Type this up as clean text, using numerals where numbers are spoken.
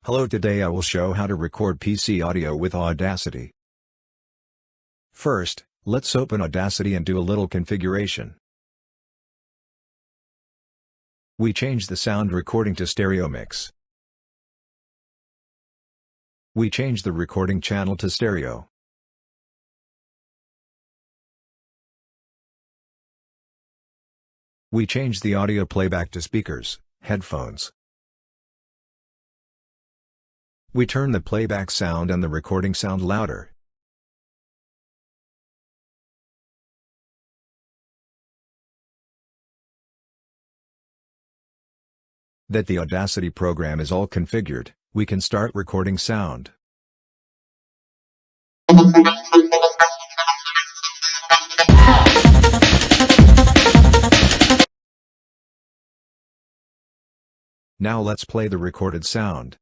Hello, today I will show how to record PC audio with Audacity. First, let's open Audacity and do a little configuration. We change the sound recording to stereo mix. We change the recording channel to stereo. We change the audio playback to speakers, headphones. We turn the playback sound and the recording sound louder. That the Audacity program is all configured, we can start recording sound. Now let's play the recorded sound.